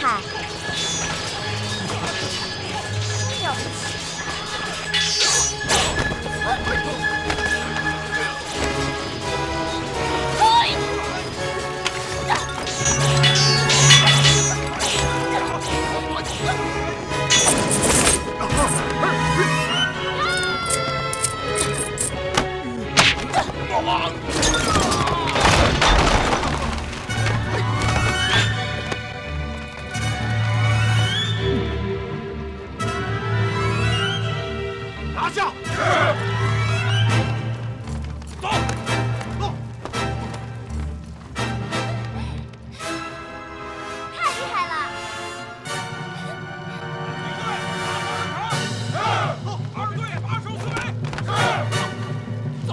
害。了不起！拿下！走，走！太厉害了！二队把守四围。走。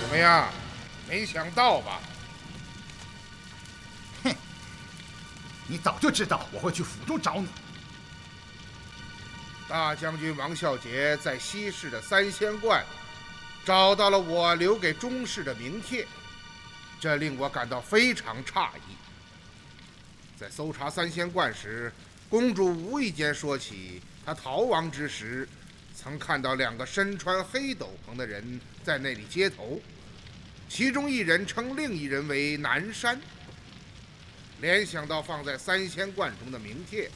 怎么样？没想到吧？哼！你早就知道我会去府中找你。大将军王孝杰在西市的三仙观找到了我留给钟氏的名帖，这令我感到非常诧异。在搜查三仙观时，公主无意间说起她逃亡之时，曾看到2个身穿黑斗篷的人在那里接头，其中一人称另一人为南山。联想到放在三仙观中的名帖，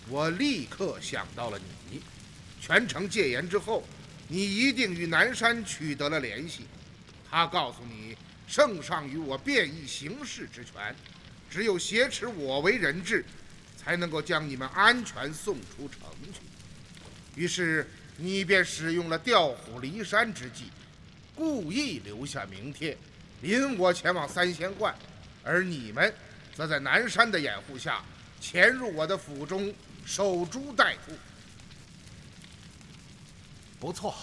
我立刻想到了你。全城戒严之后，你一定与南山取得了联系。他告诉你，圣上与我变异行事之权，只有挟持我为人质，才能够将你们安全送出城去。于是你便使用了调虎离山之计，故意留下名帖，引我前往三仙观，而你们则在南山的掩护下潜入我的府中，守株待兔。不错，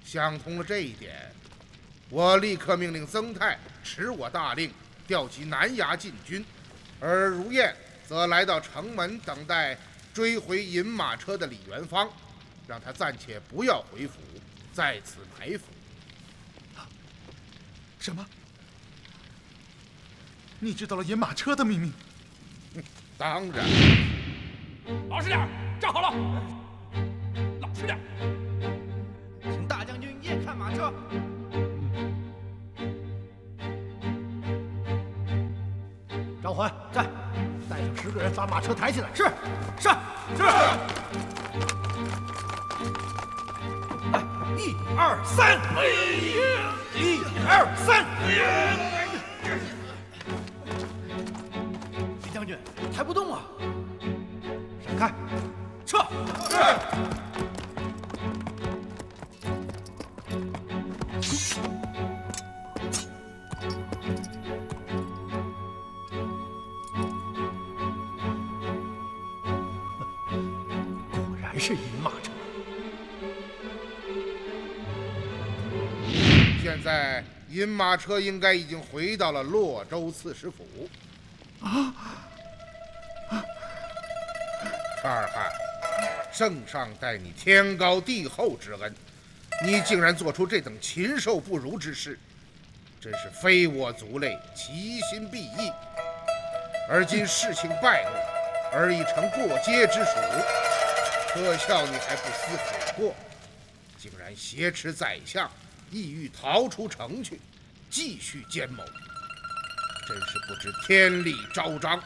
想通了这一点，我立刻命令曾泰持我大令，调集南衙进军，而如燕则来到城门等待追回银马车的李元芳，让他暂且不要回府，在此埋伏。什么？你知道了银马车的秘密？当然。老实点，站好了。老实点。请大将军夜看马车。张环在，带上10个人把马车抬起来。是。来，1、2、3，1、2、3。李将军，抬不动啊！闪开！撤！果然是银马车。现在银马车应该已经回到了洛州刺史府。查尔汗，圣上待你天高地厚之恩，你竟然做出这等禽兽不如之事，真是非我族类，其心必异。而今事情败露，而已成过街之属，可笑你还不思悔过，竟然挟持宰相，意欲逃出城去，继续奸谋，真是不知天理昭彰。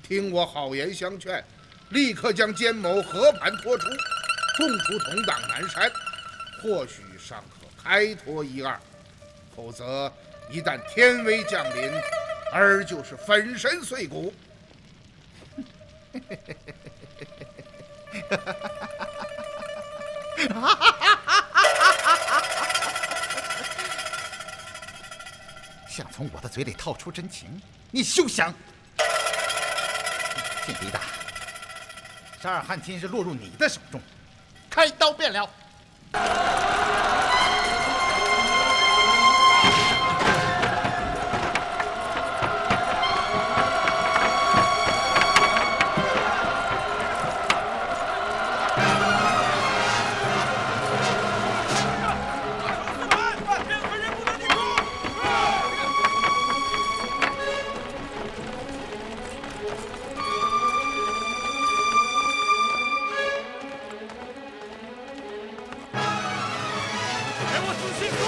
听我好言相劝，立刻将奸谋和盘托出，供出同党南山，或许尚可开脱1、2，否则一旦天威降临，儿就是粉身碎骨。想从我的嘴里套出真情，你休想！晋敌大，沙尔汗今日落入你的手中，开刀便了。我仔细数。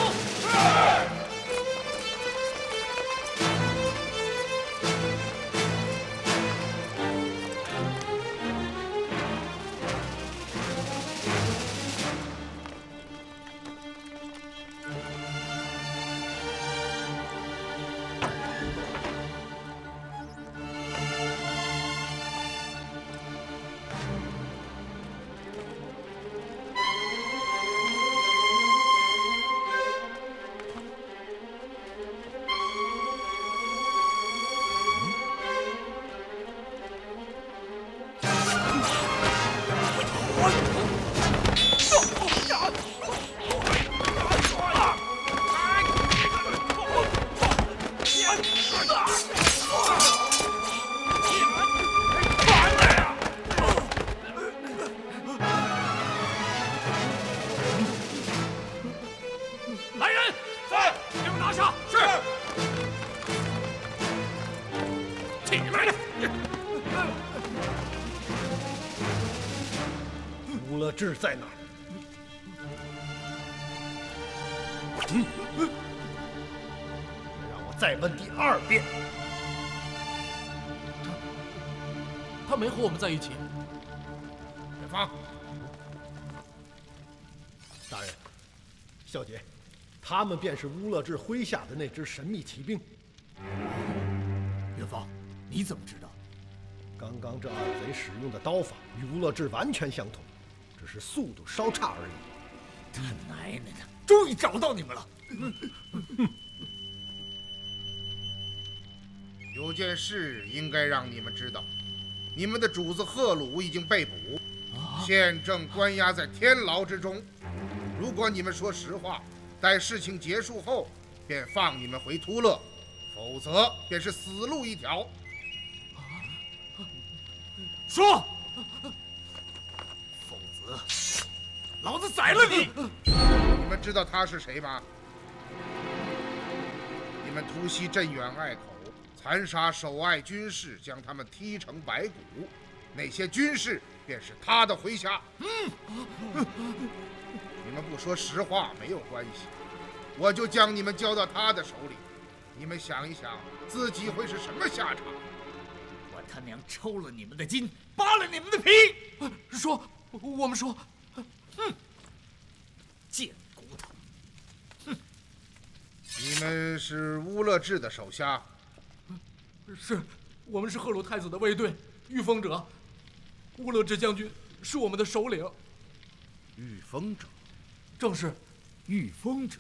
来人，在，给我拿下。是。起来！吴乐志在哪儿？让我再问第2遍。他没和我们在一起。远方，大人，小姐，他们便是乌勒志麾下的那支神秘骑兵。元芳，你怎么知道？刚刚这2贼使用的刀法与乌勒志完全相同，只是速度稍差而已。他奶奶的，终于找到你们了！有件事应该让你们知道，你们的主子赫鲁已经被捕，现正关押在天牢之中。如果你们说实话，待事情结束后，便放你们回突勒；否则，便是死路一条。说，否则老子宰了你！你们知道他是谁吗？你们突袭镇远隘口，残杀守隘军士，将他们踢成白骨。那些军士便是他的麾下。你们不说实话没有关系，我就将你们交到他的手里。你们想一想，自己会是什么下场？我他娘抽了你们的筋，扒了你们的皮！说，我们说，贱骨头！你们是乌勒志的手下？是，我们是赫鲁太子的卫队，御风者。乌勒志将军是我们的首领。御风者？正是。御风者，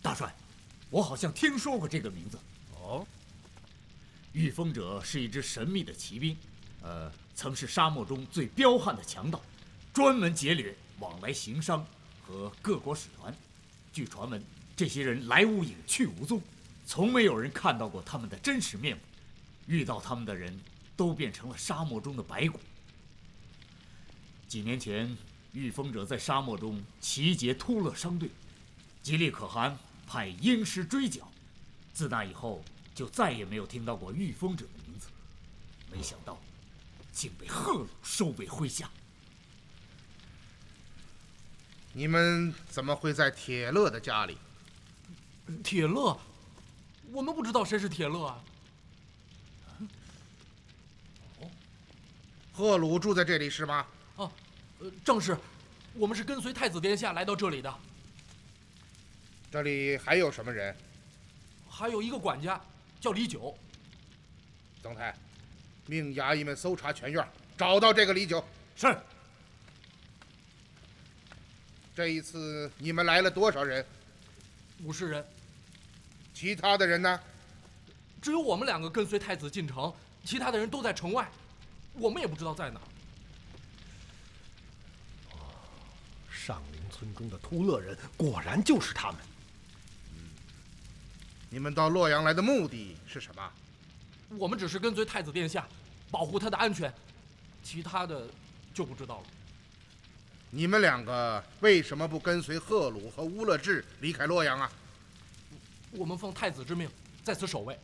大帅，我好像听说过这个名字。哦，御风者是一支神秘的骑兵，曾是沙漠中最彪悍的强盗，专门劫掠往来行商和各国使团。据传闻，这些人来无影去无踪，从没有人看到过他们的真实面目。遇到他们的人都变成了沙漠中的白骨。几年前，御风者在沙漠中齐结突勒商队，吉利可汗派鹰师追剿。自那以后，就再也没有听到过御风者的名字。没想到，竟被赫鲁收为麾下。你们怎么会在铁勒的家里？铁勒，我们不知道谁是铁勒啊。赫鲁住在这里是吗？正是，我们是跟随太子殿下来到这里的。这里还有什么人？还有一个管家，叫李九。曾太，命衙役们搜查全院，找到这个李九。是。这一次你们来了多少人？50人。其他的人呢？只有我们2个跟随太子进城，其他的人都在城外，我们也不知道在哪儿。上林村中的突勒人果然就是他们。你们到洛阳来的目的是什么？我们只是跟随太子殿下，保护他的安全，其他的就不知道了。你们2个为什么不跟随赫鲁和乌勒志离开洛阳啊？我们奉太子之命，在此守卫。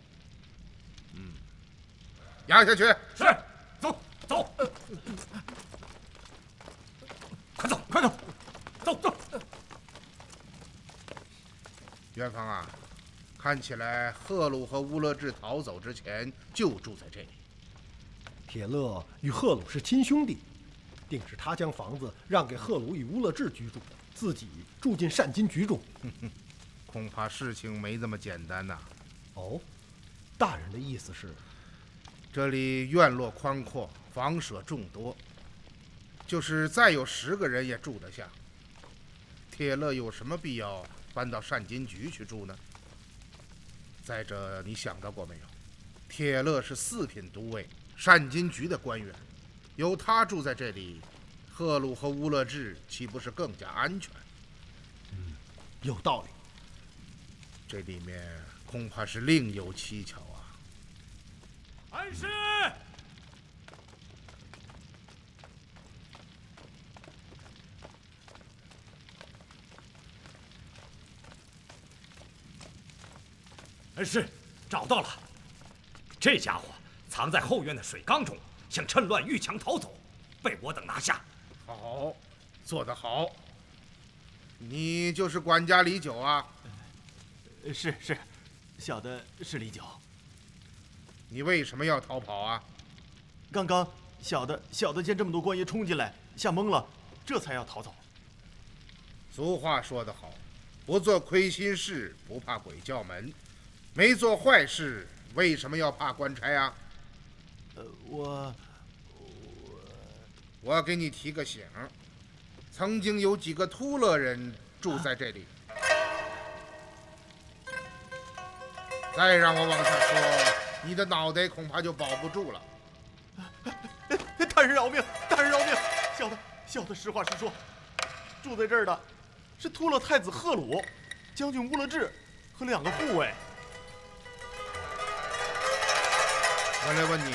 押下去。是。走走。快走快走，走走。元芳啊，看起来赫鲁和乌勒志逃走之前就住在这里。铁勒与赫鲁是亲兄弟，定是他将房子让给赫鲁与乌勒志居住，自己住进善金局中。恐怕事情没这么简单呐。哦，大人的意思是，这里院落宽阔，房舍众多，就是再有10个人也住得下。铁勒有什么必要搬到善金局去住呢？再者，你想到过没有？铁勒是4品都尉，善金局的官员，有他住在这里，赫鲁和乌勒志岂不是更加安全？有道理。这里面恐怕是另有蹊跷啊！安师，是，找到了。这家伙藏在后院的水缸中，想趁乱逾墙逃走，被我等拿下。好，做得好。你就是管家李九啊？是，小的是李九。你为什么要逃跑啊？刚刚小的见这么多官爷冲进来，吓懵了，这才要逃走。俗话说得好，不做亏心事，不怕鬼叫门。没做坏事，为什么要怕官差啊？我给你提个醒，曾经有几个秃勒人住在这里。再让我往下说，你的脑袋恐怕就保不住了。大人饶命！大人饶命！小的实话实说，住在这儿的是秃勒太子赫鲁、将军乌勒志和2个护卫。我来问你，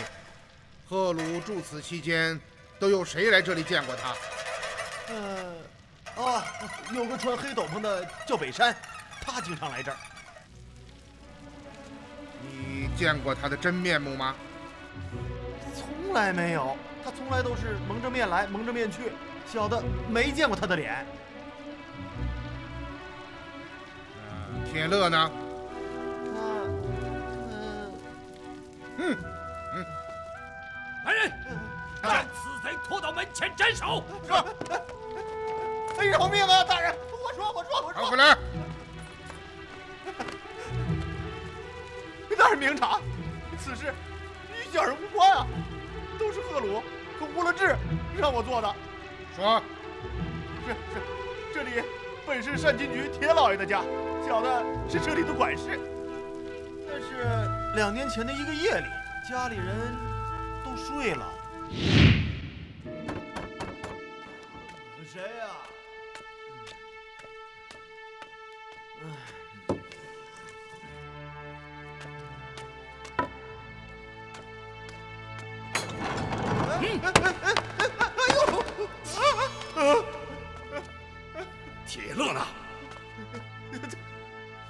赫鲁住此期间，都有谁来这里见过他？有个穿黑斗篷的叫北山，他经常来这儿。你见过他的真面目吗？从来没有，他从来都是蒙着面来，蒙着面去，小的没见过他的脸。铁勒呢？来人，将此贼拖到门前斩首。是。饶命啊，大人！我说。传回来。大人明察，此事与小人无关啊，都是赫鲁和乌勒志让我做的。说。是，这里本是善金局铁老爷的家，小的是这里的管事。但是2年前的一个夜里，家里人都睡了。谁呀？铁勒呢？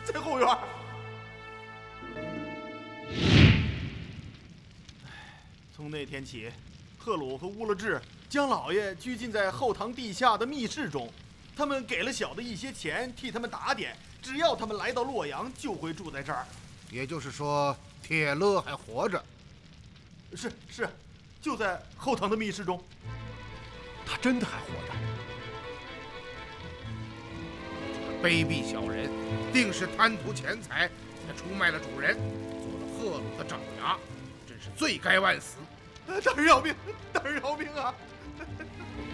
在后院。从那天起，赫鲁和乌勒志将老爷拘禁在后堂地下的密室中，他们给了小的一些钱，替他们打点，只要他们来到洛阳，就会住在这儿。也就是说，铁勒还活着？是，就在后堂的密室中。他真的还活着？卑鄙小人，定是贪图钱财，才出卖了主人，做了赫鲁的爪牙，真是罪该万死。大人饶命！大人饶命啊！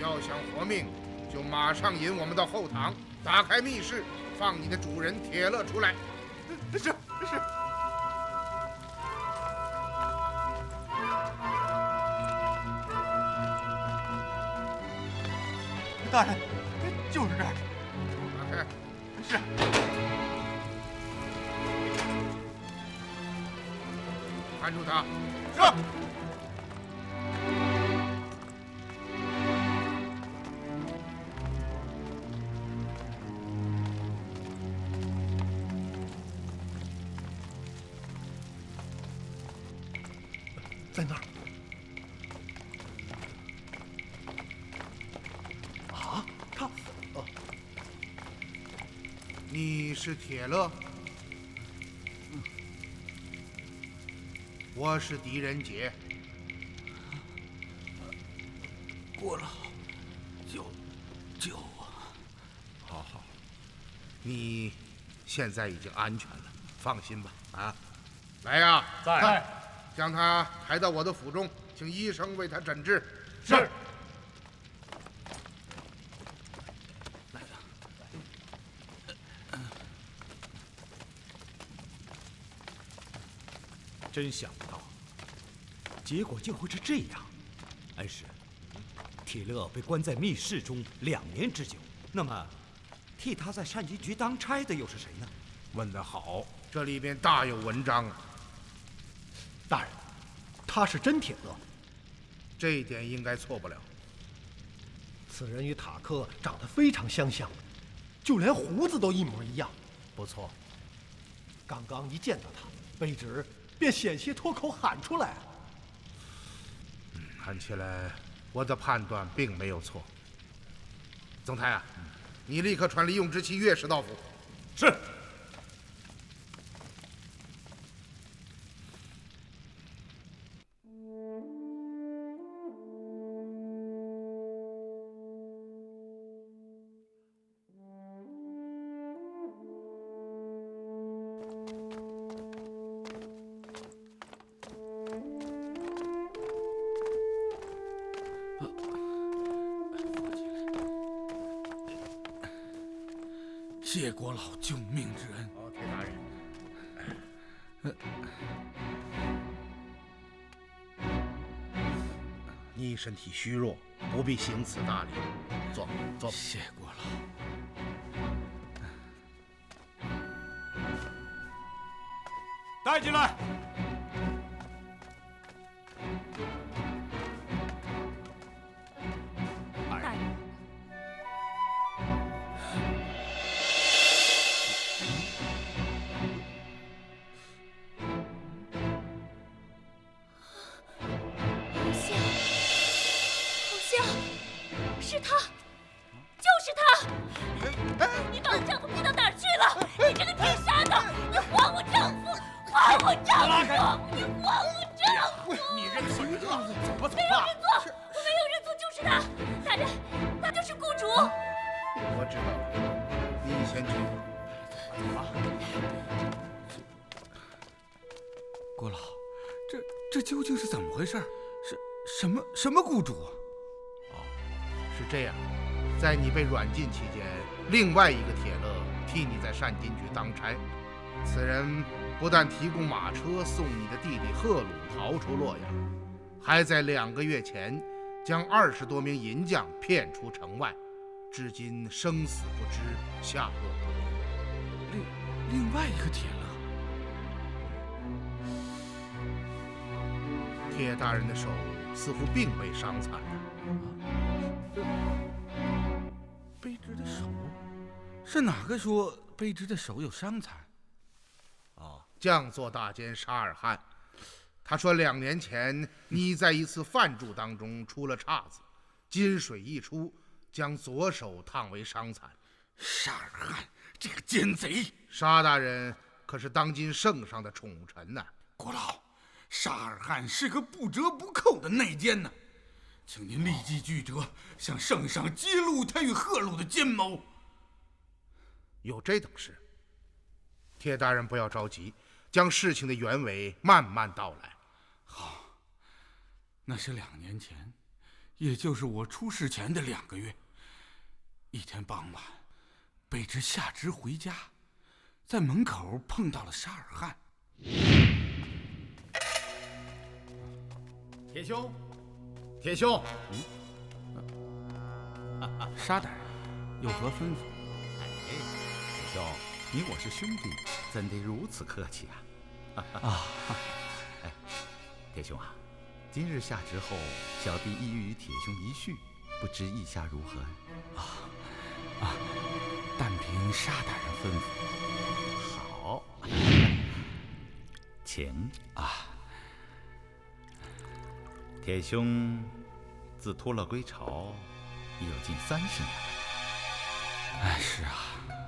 要想活命，就马上引我们到后堂，打开密室，放你的主人铁勒出来。是。大人，就是这儿。打开。是。看住他。是。在那儿。你是铁勒？我是狄仁杰。郭老，救我！好，你现在已经安全了，放心吧。啊，来呀，在，将他抬到我的府中，请医生为他诊治。是。真想不到，结果竟会是这样。恩师，铁勒被关在密室中2年之久，那么替他在善金局当差的又是谁呢？问得好，这里边大有文章啊。大人，他是真铁勒，这一点应该错不了。此人与塔克长得非常相像，就连胡子都一模一样。不错，刚刚一见到他，卑职便险些脱口喊出来。看起来我的判断并没有错。总裁啊，你立刻传令用之期岳士到府。是。谢国老救命之恩。好，铁大人。你身体虚弱，不必行此大礼。坐。谢国老。带进来。大人，是他，就是他！你把我丈夫逼到哪儿去了？你这个天杀的！你还我丈夫！还我丈夫！你还我丈夫！你认错人了，怎么没有认错，我没有认错，就是他！大人，他就是雇主。我知道了，你先去。郭老，这究竟是怎么回事？什么雇主？是这样，在你被软禁期间，另外一个铁勒替你在善金局当差。此人不但提供马车送你的弟弟赫鲁逃出洛阳，还在2个月前将20多名银匠骗出城外，至今生死不知，下落不明。另外一个铁勒，铁大人的手似乎并未伤残。卑职的手？是哪个说卑职的手有伤残？将作大监沙尔汗，他说2年前你在一次饭住当中出了岔子，金水一出，将左手烫为伤残。沙尔汗这个奸贼！沙大人可是当今圣上的宠臣呐。国老，沙尔汗是个不折不扣的内奸呐，请您立即具折，向圣上揭露他与赫鲁的奸谋。有这等事？铁大人不要着急，将事情的原委慢慢道来。好，那是2年前，也就是我出事前的2个月。一天傍晚，卑职下职回家，在门口碰到了沙尔汗。铁兄，铁兄，沙大人有何吩咐？铁兄，你我是兄弟，怎得如此客气啊？哎，铁兄啊，今日下职后，小弟意欲与铁兄一叙，不知意下如何？但凭沙大人吩咐。好，请啊。铁兄自脱了归巢，已有近30年了。是啊，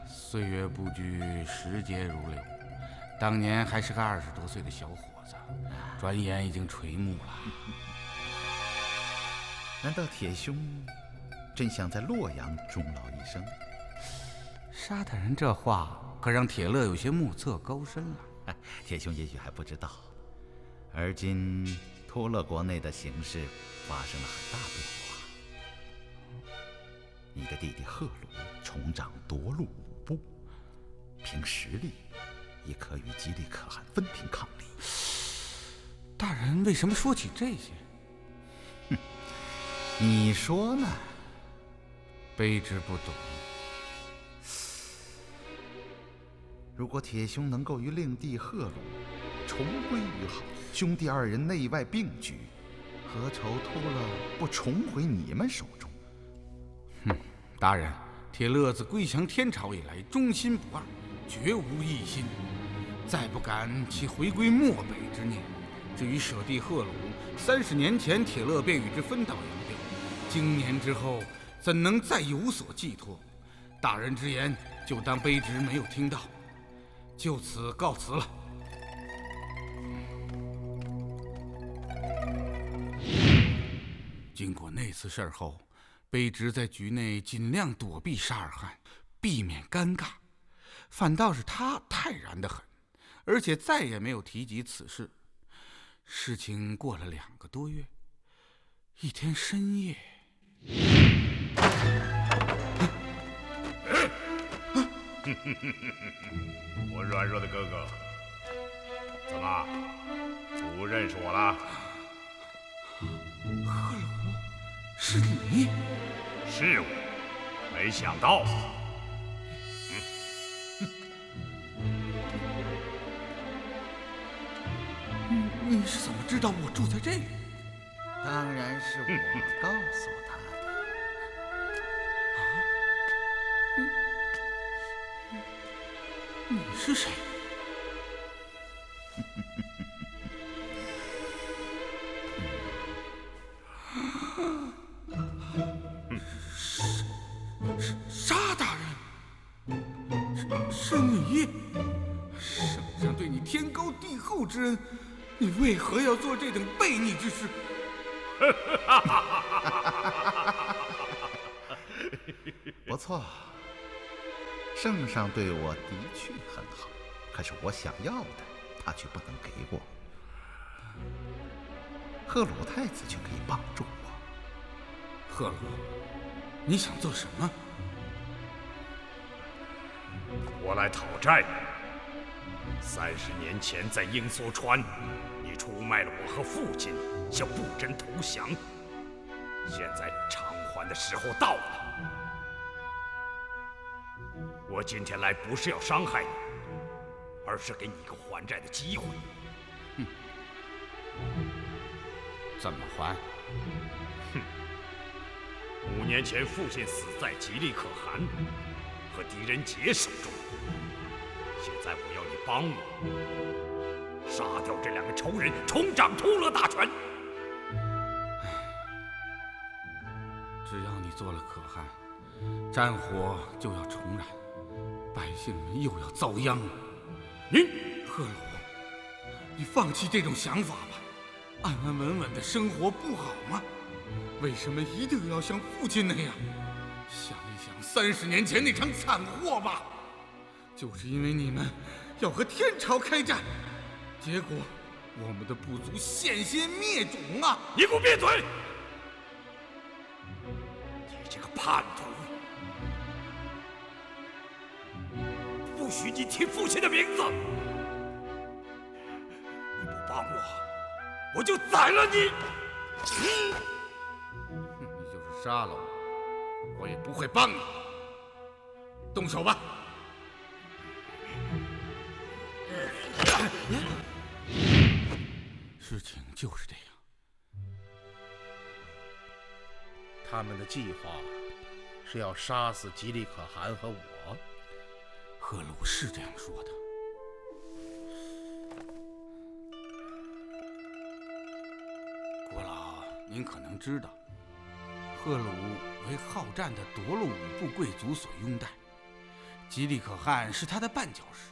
岁月不居，时节如流。当年还是个20多岁的小伙子，转眼已经垂暮了。难道铁兄真想在洛阳终老一生？沙大人这话可让铁勒有些目测高深了。铁兄也许还不知道，而今托勒国内的形势发生了很大变化。你的弟弟赫鲁重掌夺路5部，凭实力也可与吉利可汗分庭抗礼。大人为什么说起这些？你说呢？卑职不懂。如果铁兄能够与令弟赫鲁重归于好，兄弟2人内外并举，何愁托勒不重回你们手中？大人，铁勒自归降天朝以来，忠心不二，绝无异心，再不敢其回归漠北之念。至于舍弟赫鲁，30年前铁勒便与之分道扬镳，经年之后，怎能再有所寄托？大人之言，就当卑职没有听到，就此告辞了。经过那次事后，卑职在局内尽量躲避沙尔汗，避免尴尬，反倒是他泰然得很，而且再也没有提及此事。事情过了2个多月，一天深夜，我软弱的哥哥，怎么不认识我了？赫鲁，是你？是我，没想到。你是怎么知道我住在这里？当然是我告诉他的。你是谁？沙大人，是你！圣上对你天高地厚之恩，你为何要做这等悖逆之事？不错，圣上对我的确很好，可是我想要的，他却不能给我。赫鲁太子却可以帮助我。赫鲁，你想做什么？我来讨债。30年前在鹰梭川，你出卖了我和父亲，向布真投降。现在偿还的时候到了。我今天来不是要伤害你，而是给你一个还债的机会。怎么还？5年前父亲死在吉利可汗和狄仁杰手中，现在我要你帮我杀掉这2个仇人，重掌托勒大权。只要你做了可汗，战火就要重燃，百姓们又要遭殃了。赫鲁，你放弃这种想法吧，安安稳稳的生活不好吗？为什么一定要像父亲那样？想一想30年前那场惨祸吧，就是因为你们要和天朝开战，结果我们的部族险些灭种啊！你给我闭嘴！你这个叛徒！不许你提父亲的名字！你不帮我，我就宰了你！你就是杀了我，我也不会帮你。动手吧！事情就是这样。他们的计划是要杀死吉利可汗和我。赫鲁是这样说的。国老，您可能知道，赫鲁为好战的夺路5部贵族所拥戴，吉利可汗是他的绊脚石。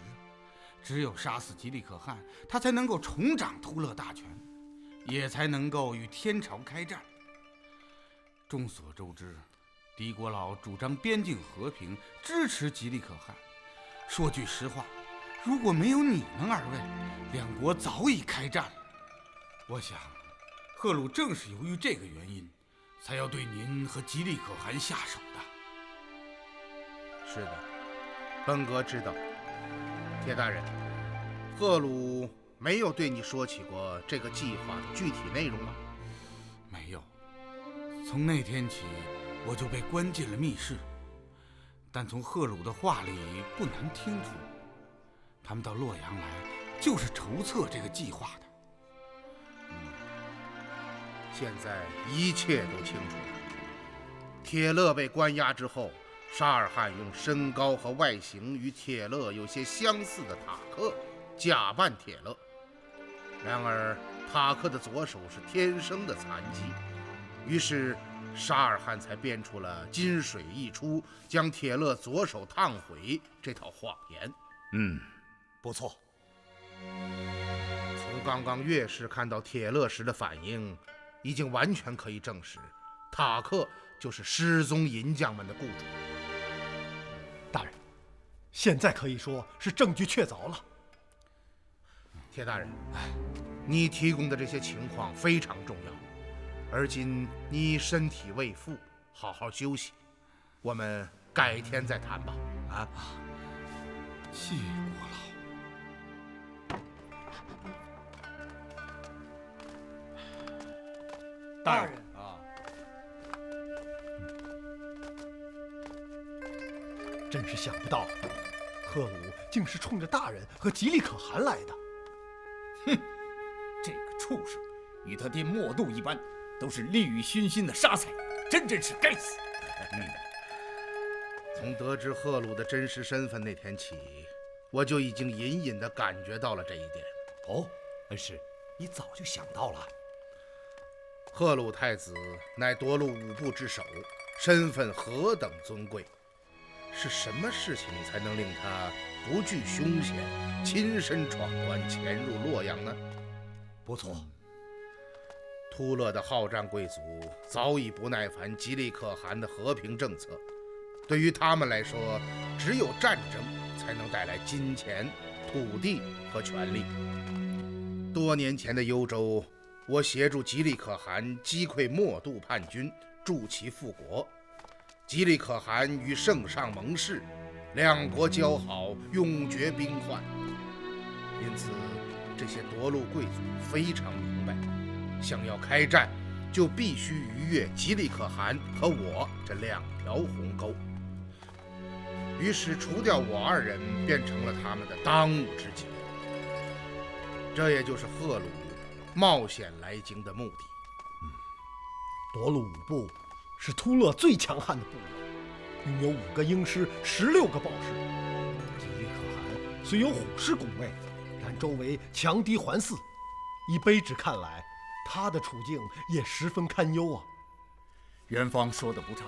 只有杀死吉利可汗，他才能够重掌突勒大权，也才能够与天朝开战。众所周知，敌国佬主张边境和平，支持吉利可汗。说句实话，如果没有你们二位，两国早已开战了。我想，赫鲁正是由于这个原因，才要对您和吉利可汗下手的。是的，本阁知道。铁大人，赫鲁没有对你说起过这个计划的具体内容吗？没有。从那天起，我就被关进了密室。但从赫鲁的话里不难听出，他们到洛阳来就是筹策这个计划的。现在一切都清楚了。铁勒被关押之后，沙尔汗用身高和外形与铁勒有些相似的塔克假扮铁勒。然而塔克的左手是天生的残疾，于是沙尔汗才编出了金水一出将铁勒左手烫毁这套谎言。不错。从刚刚岳氏看到铁勒时的反应，已经完全可以证实，塔克就是失踪银匠们的雇主。大人，现在可以说是证据确凿了。铁大人，你提供的这些情况非常重要。而今你身体未复，好好休息，我们改天再谈吧。谢国老。大人真是想不到，赫鲁竟是冲着大人和吉利可汗来的。这个畜生，与他爹默杜一般，都是利欲熏心的杀才，真是该死。从得知赫鲁的真实身份那天起，我就已经隐隐地感觉到了这一点。恩师，你早就想到了。赫鲁太子乃夺路五部之首，身份何等尊贵，是什么事情才能令他不惧凶险，亲身闯关潜入洛阳呢？不错。突勒的好战贵族早已不耐烦吉利可汗的和平政策，对于他们来说，只有战争才能带来金钱、土地和权力。多年前的幽州，我协助吉利可汗击溃默杜叛军，助其复国。吉利可汗与圣上盟誓，两国交好，永绝兵患。因此，这些夺路贵族非常明白，想要开战，就必须逾越吉利可汗和我这两条鸿沟。于是，除掉我二人，变成了他们的当务之急。这也就是赫鲁冒险来京的目的。夺路五部是突勒最强悍的部落，拥有5个鹰师、16个豹师。吉利可汗虽有虎师拱卫，但周围强敌环伺。以卑职看来，他的处境也十分堪忧啊。元芳说的不差，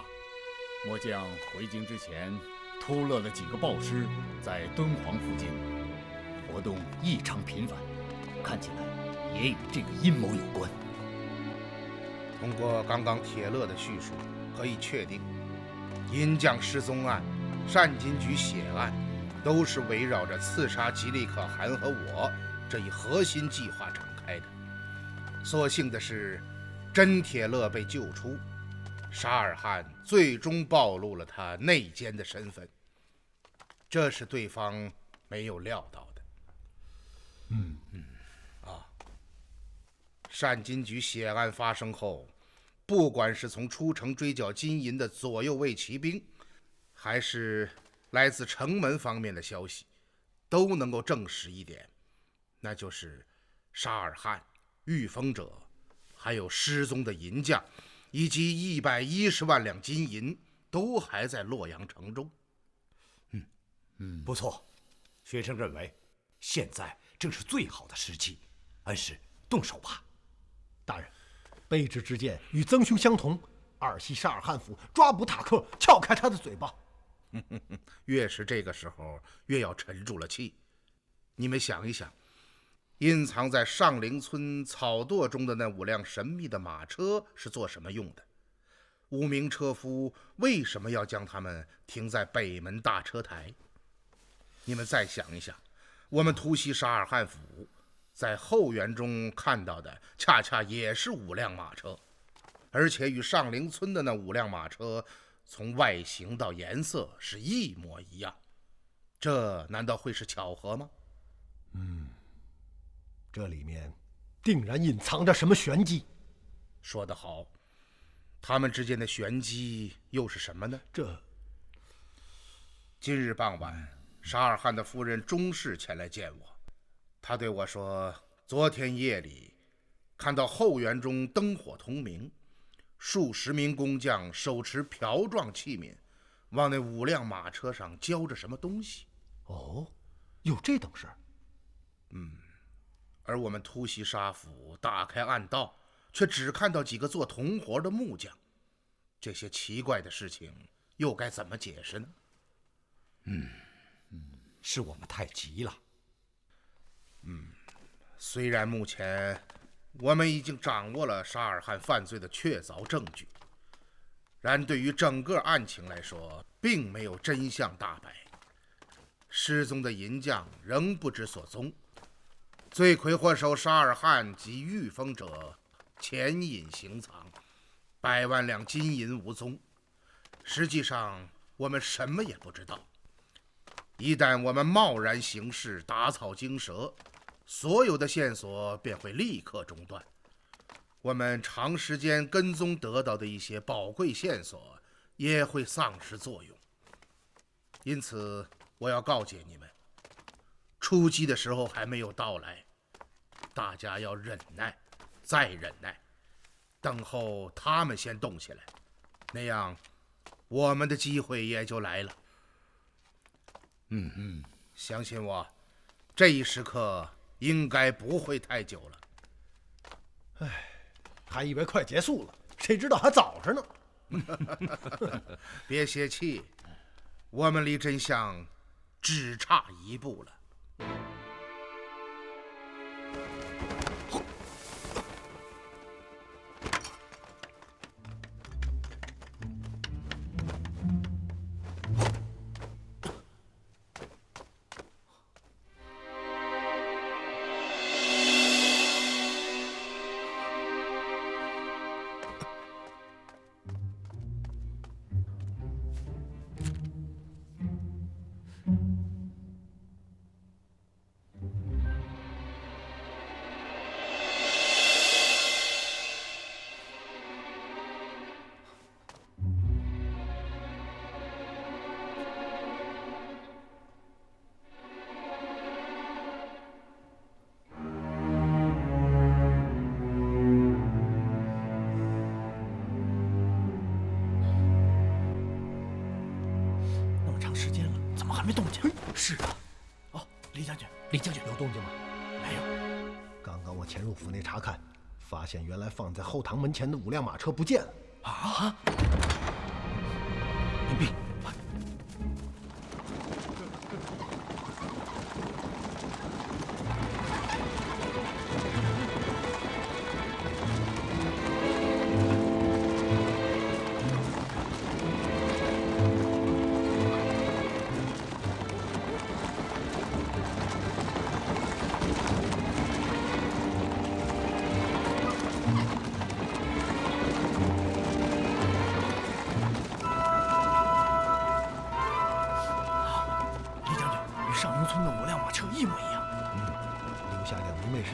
末将回京之前，突勒的几个豹师在敦煌附近活动异常频繁，看起来也与这个阴谋有关。通过刚刚铁勒的叙述，可以确定，银匠失踪案、单金菊血案，都是围绕着刺杀吉利可汗和我这一核心计划展开的。所幸的是，真铁勒被救出，沙尔汗最终暴露了他内奸的身份，这是对方没有料到的。单金菊血案发生后，不管是从出城追缴金银的左右卫骑兵，还是来自城门方面的消息，都能够证实一点，那就是沙尔汗、御风者，还有失踪的银匠，以及110万两金银，都还在洛阳城中。不错，学生认为，现在正是最好的时机。恩师，动手吧。大人，卑职之见与曾兄相同，二系沙尔汗府抓捕塔克，撬开他的嘴巴。越是这个时候，越要沉住了气。你们想一想，隐藏在上林村草垛中的那5辆神秘的马车是做什么用的？5名车夫为什么要将他们停在北门大车台？你们再想一想，我们突袭沙尔汉府，在后园中看到的恰恰也是5辆马车，而且与上林村的那5辆马车从外形到颜色是一模一样，这难道会是巧合吗？这里面定然隐藏着什么玄机。说得好，他们之间的玄机又是什么呢？今日傍晚，沙尔汉的夫人钟氏前来见我，她对我说，昨天夜里看到后园中灯火通明，数十名工匠手持瓢状器皿，往那5辆马车上浇着什么东西。哦，有这等事儿？而我们突袭沙府，打开暗道，却只看到几个做铜活的木匠。这些奇怪的事情又该怎么解释呢？是我们太急了。虽然目前我们已经掌握了沙尔汉犯罪的确凿证据，然对于整个案情来说，并没有真相大白。失踪的银匠仍不知所踪，罪魁祸首沙尔汉及御风者潜隐行藏，100万两金银无踪。实际上我们什么也不知道。一旦我们贸然行事，打草惊蛇，所有的线索便会立刻中断，我们长时间跟踪得到的一些宝贵线索也会丧失作用。因此我要告诫你们，出击的时候还没有到来，大家要忍耐，再忍耐，等候他们先动起来，那样我们的机会也就来了。相信我，这一时刻应该不会太久了。还以为快结束了，谁知道还早着呢。别泄气，我们离真相只差1步了。还没动静。是啊。哦，李将军，李将军有动静吗？没有。刚刚我潜入府内查看，发现原来放在后堂门前的5辆马车不见了。啊！隐蔽。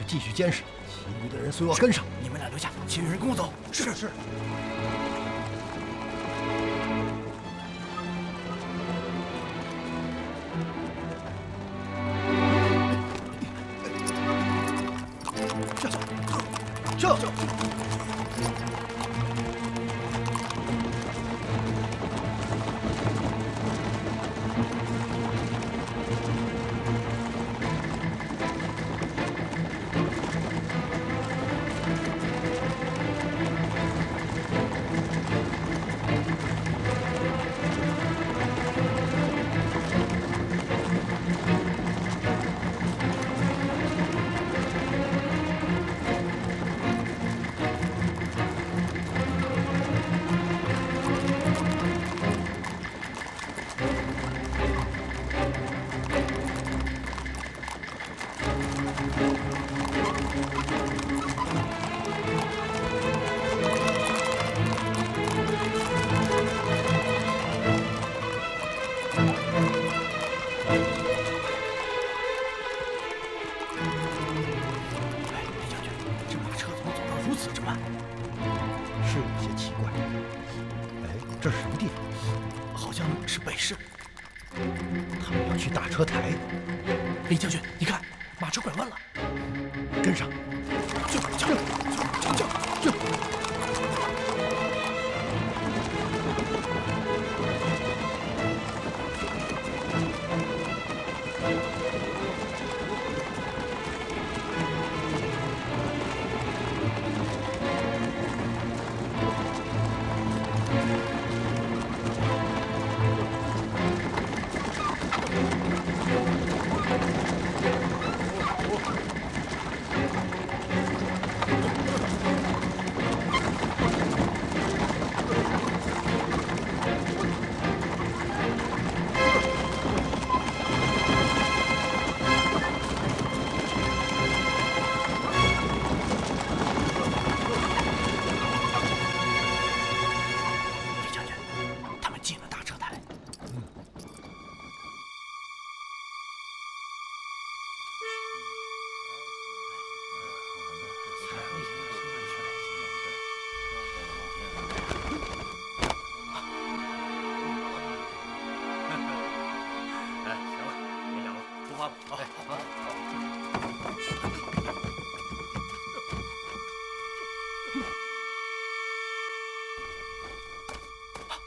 继续监视，其余的人随我跟上。你们俩留下，其余人跟我走。是。这。这是什么地方？好像是北市。他们要去大车台。李将军，你看，马车拐弯了，跟上！就！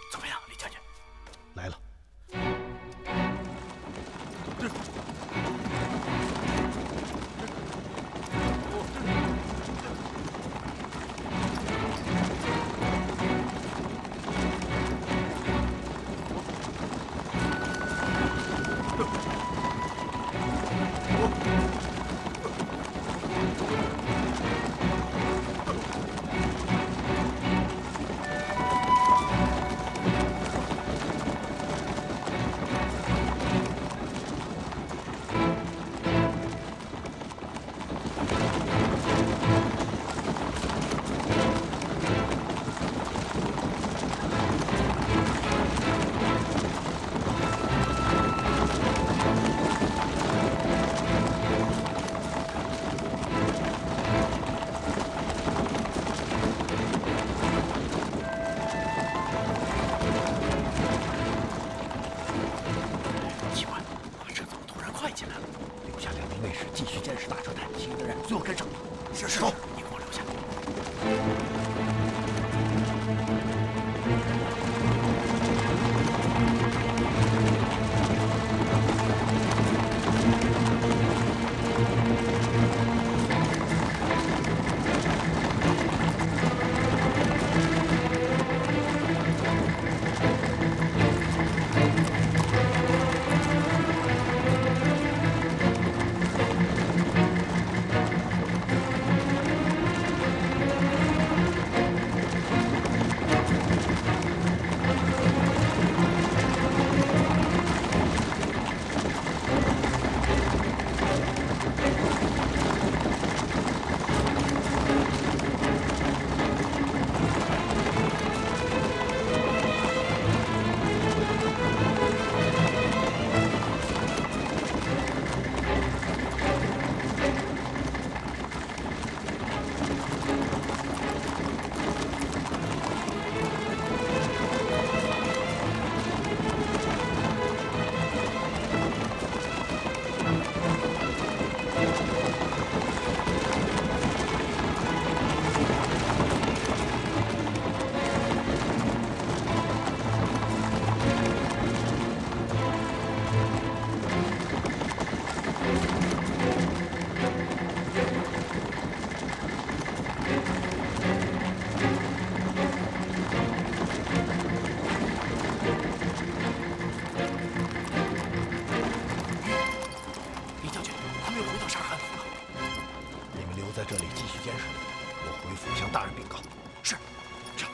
怎么样，李将军？来了。继续监视大车台，其余的人随我跟上。是。走，你给我留下。在这里继续监视，我回府向大人禀告。是，撤。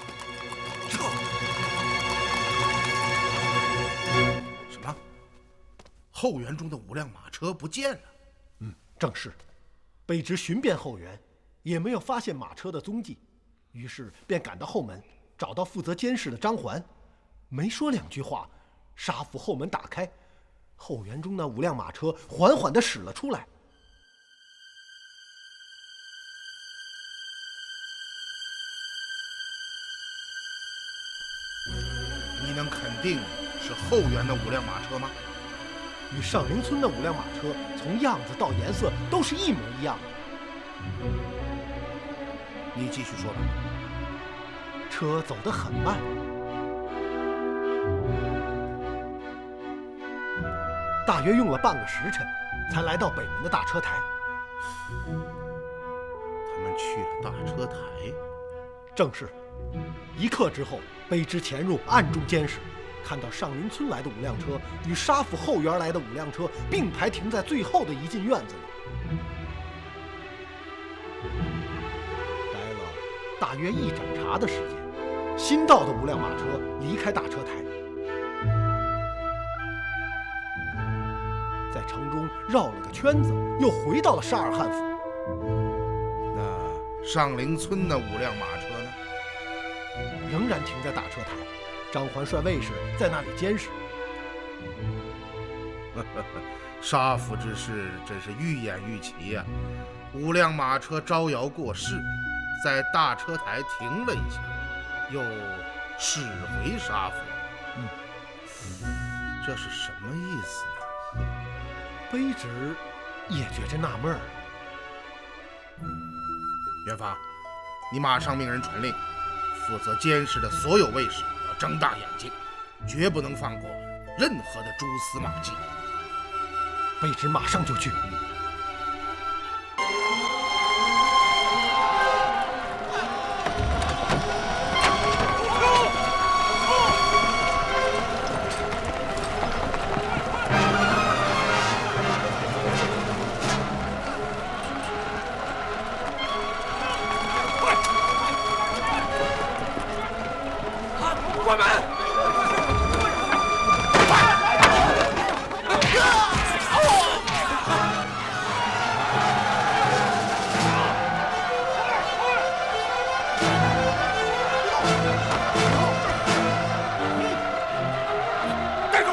什么？后园中的5辆马车不见了？正是。卑职寻遍后园，也没有发现马车的踪迹，于是便赶到后门，找到负责监视的张环。没说两句话，沙府后门打开，后园中那5辆马车缓缓地驶了出来。你能肯定是后园的5辆马车吗？与上林村的5辆马车从样子到颜色都是一模一样的。你继续说吧。车走得很慢，大约用了半个时辰，才来到北门的大车台。他们去了大车台？正是。1刻之后，卑职潜入暗中监视，看到上林村来的5辆车与沙府后园来的5辆车并排停在最后的一进院子里。待了大约1盏茶的时间，新到的5辆马车离开大车台，在城中绕了个圈子，又回到了沙尔汉府。那上林村的5辆马车呢？仍然停在大车台，张环率卫士在那里监视。沙府之事真是愈演愈奇呀！5辆马车招摇过市，在大车台停了一下，又驶回沙府。这是什么意思呢？卑职也觉着纳闷儿。元芳，你马上命人传令，负责监视的所有卫士要睁大眼睛，绝不能放过任何的蛛丝马迹。卑职马上就去。关门！带走！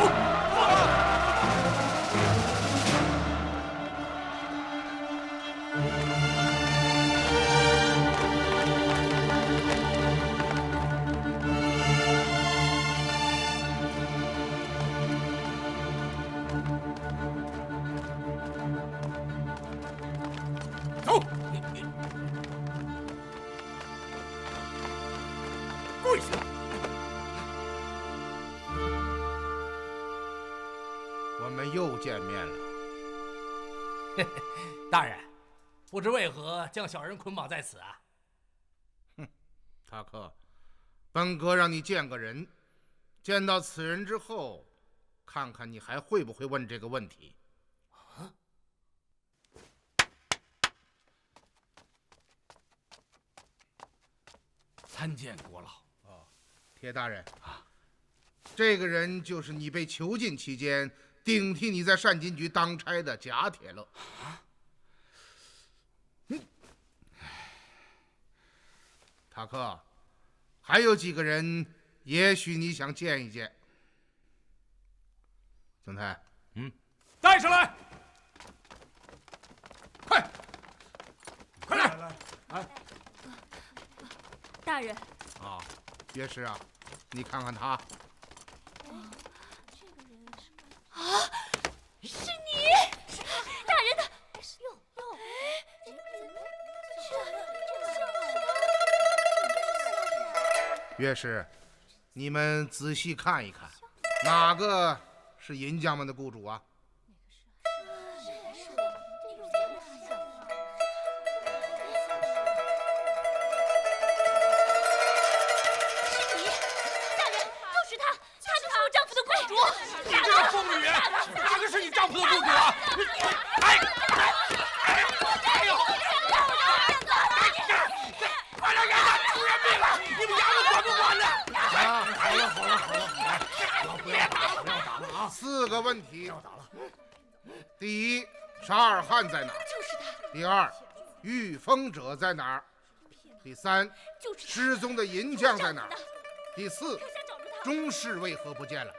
走！跪下！我们又见面了。大人，不知为何将小人捆绑在此啊？塔克，本阁让你见个人，见到此人之后，看看你还会不会问这个问题。参见国老。铁大人啊，这个人就是你被囚禁期间顶替你在善金局当差的贾铁勒。塔克，还有几个人，也许你想见一见。曾太，带上来！快，快来！哎，大人。啊，岳师啊，你看看他。啊，是你！大人的，岳师，你们仔细看一看，哪个是银匠们的雇主啊？4个问题。第一，沙尔汉在哪？就是他。第二，御风者在哪儿？第三，失踪的银匠在哪儿？第四，中士为何不见了？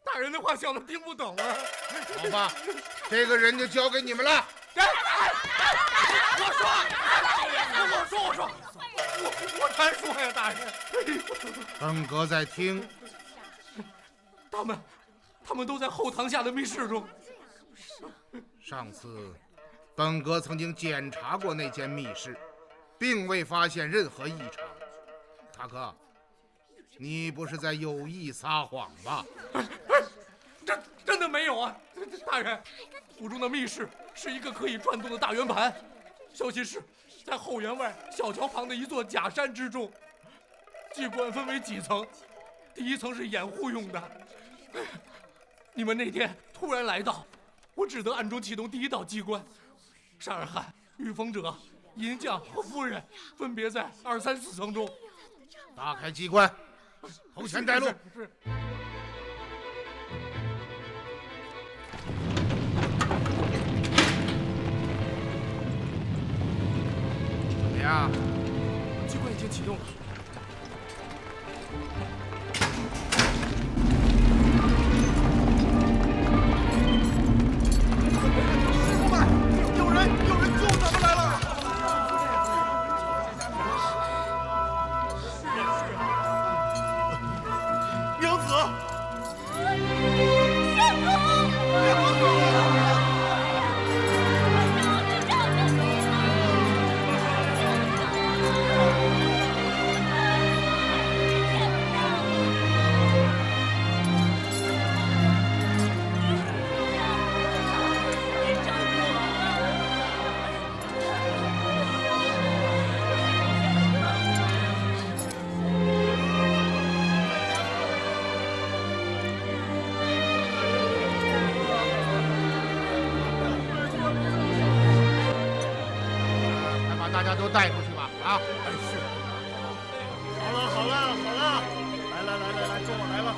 大人的话小的听不懂啊。好吧，这个人就交给你们了。我才说呀，大人。本阁在听。他们都在后堂下的密室中。上次，本阁曾经检查过那间密室，并未发现任何异常。塔克，你不是在有意撒谎吧？真的没有啊，大人。府中的密室是一个可以转动的大圆盘，消息是在后园外小桥旁的一座假山之中。机关分为几层，第一层是掩护用的。你们那天突然来到，我只得暗中启动第一道机关。沙尔汗、御风者、银匠和夫人分别在2、3、4层中。打开机关，头前带路。是。怎么样？机关已经启动了。有人救咱们来了！娘子，大家都带出去吧！啊，是。好了，来，跟我来了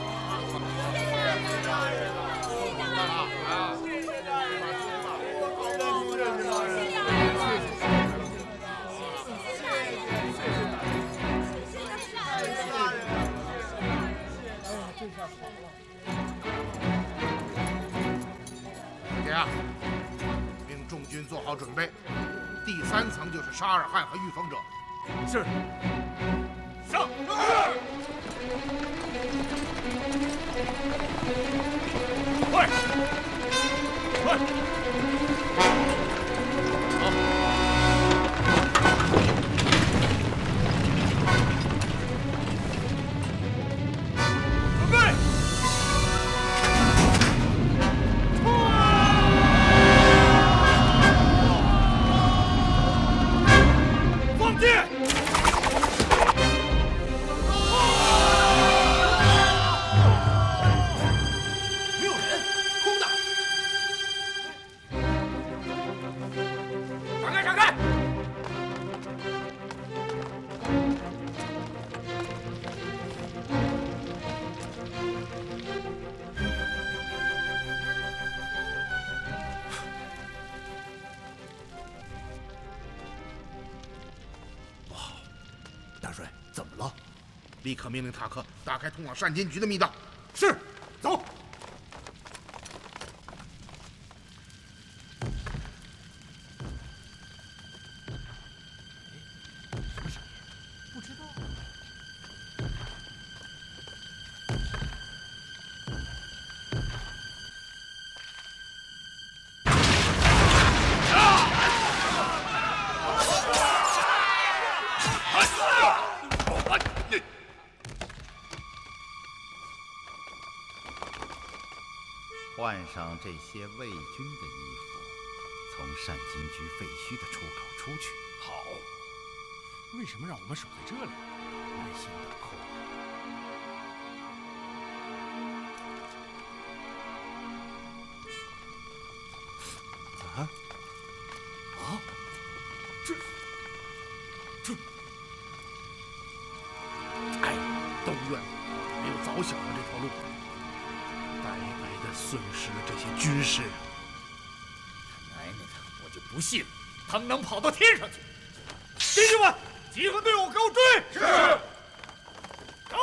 大家，命众军做好准备。第3层就是沙尔汗和御风者。是。上。快！快！好。准备。放箭！没有人，空的。闪开，闪开！不好，大帅，怎么了？立刻命令塔克打开通往善金局的密道。是，走。不知道。换上这些魏军的衣服，从善金局废墟的出口出去。好，为什么让我们守在这里？耐心等候。啊！啊！这……哎，都怨我没有早想到这条路，白白的损失了这些军士。奶奶的，我就不信他们能跑到天上去。弟兄们，集合队伍，给我追！是。走。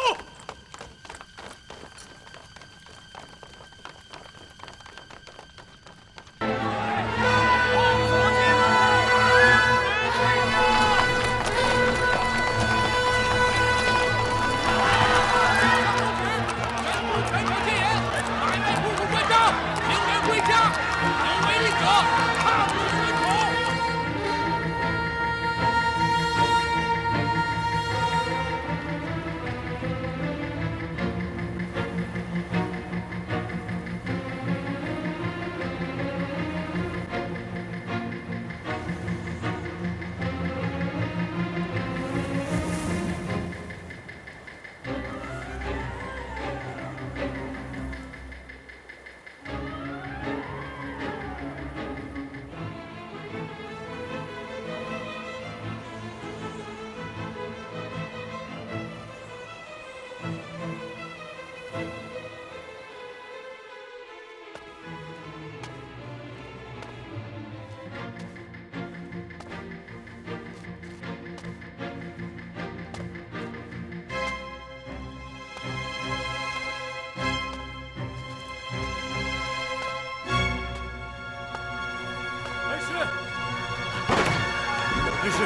恩师，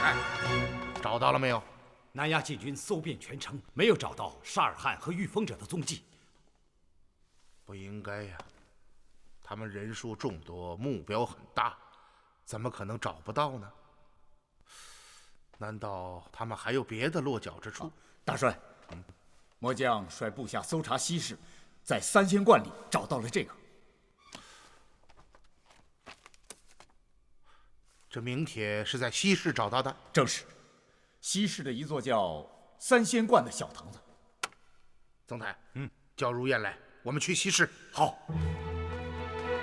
哎，找到了没有？南亚禁军搜遍全城，没有找到沙尔汗和御风者的踪迹。不应该呀，他们人数众多，目标很大，怎么可能找不到呢？难道他们还有别的落脚之处？大帅，末将率部下搜查西市，在三仙观里找到了这个。这名帖是在西市找到的？正是，西市的一座叫三仙观的小堂子。曾太，叫如燕来，我们去西市。好。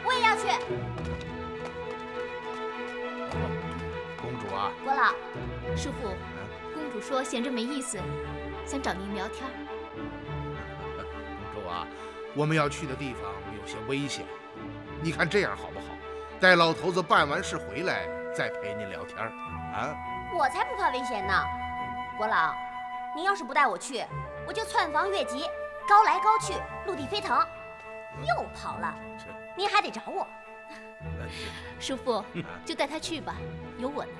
我也要去。公主啊，国老，叔父，公主说闲着没意思，想找您聊天。公主啊，我们要去的地方有些危险，你看这样好不好？待老头子办完事回来，再陪您聊天啊！我才不怕危险呢！国老，您要是不带我去，我就窜房越级，高来高去，陆地飞腾，又跑了，您还得找我。叔父，就带他去吧，有我呢。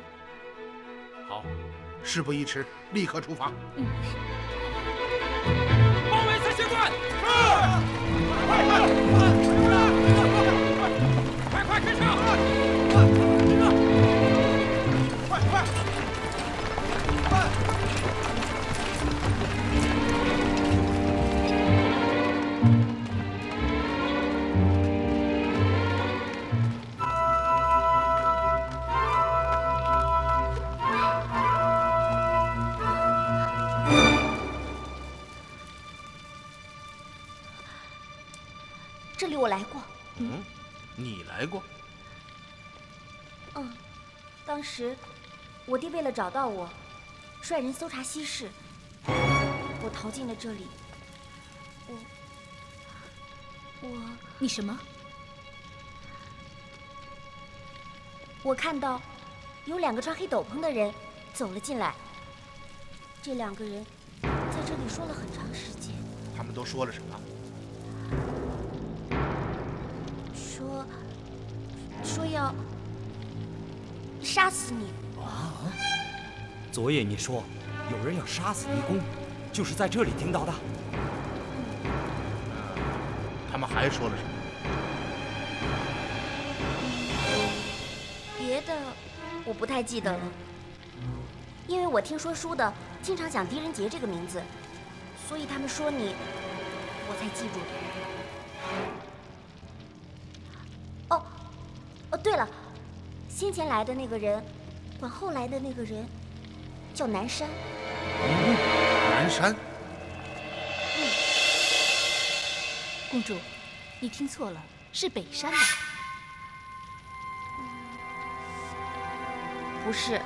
好，事不宜迟，立刻出发。包围三仙观！快跟上！这里我来过。你来过？当时我弟为了找到我，率人搜查西市，我逃进了这里。你什么？我看到有2个穿黑斗篷的人走了进来，这2个人在这里说了很长时间。他们都说了什么？说要杀死你。昨夜你说有人要杀死尼公，就是在这里听到的。他们还说了什么？别的我不太记得了，因为我听说书的经常讲狄仁杰这个名字，所以他们说你，我才记住的。对了，先前来的那个人，管后来的那个人叫南山。南山？公主，你听错了，是北山的。不是，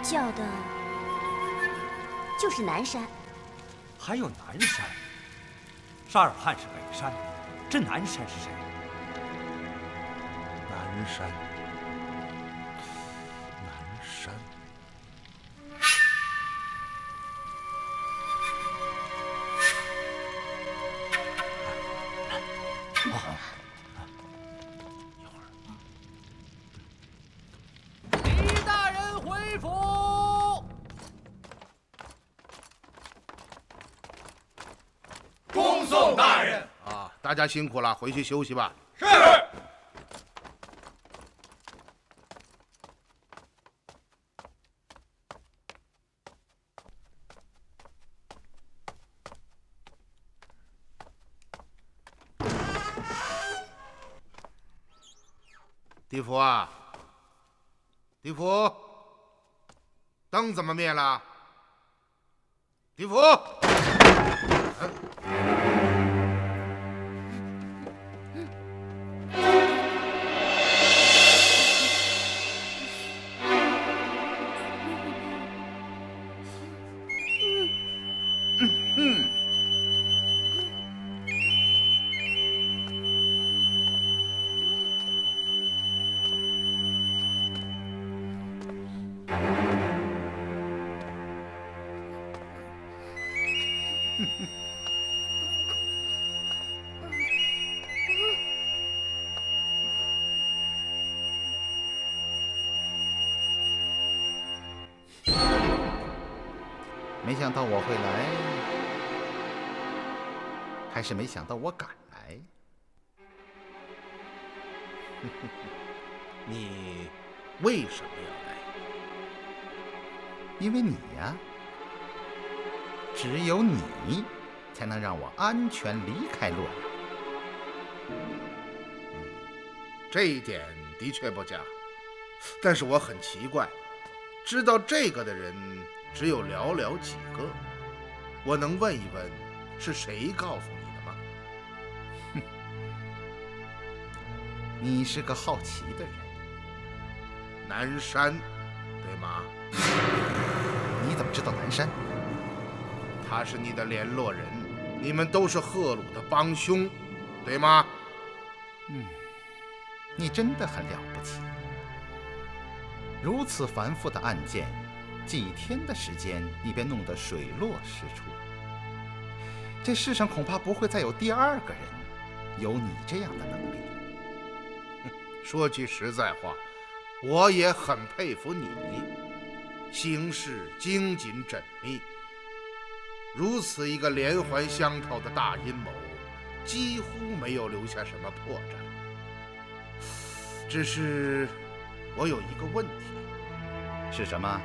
叫的就是南山。还有南山？沙尔汗是北山，这南山是谁？南山，大家辛苦了，回去休息吧。是。地府啊，地府，灯怎么灭了？地府。没想到我会来，还是没想到我敢来。你为什么要来？因为你呀，只有你才能让我安全离开洛阳。这一点的确不假，但是我很奇怪，知道这个的人只有寥寥几个。我能问一问，是谁告诉你的吗？哼，你是个好奇的人。南山，对吗？你怎么知道南山？他是你的联络人，你们都是赫鲁的帮凶，对吗？你真的很了不起。如此繁复的案件，几天的时间你便弄得水落石出。这世上恐怕不会再有第二个人有你这样的能力。说句实在话，我也很佩服你，行事精谨缜密。如此一个连环相套的大阴谋，几乎没有留下什么破绽。只是我有一个问题。是什么？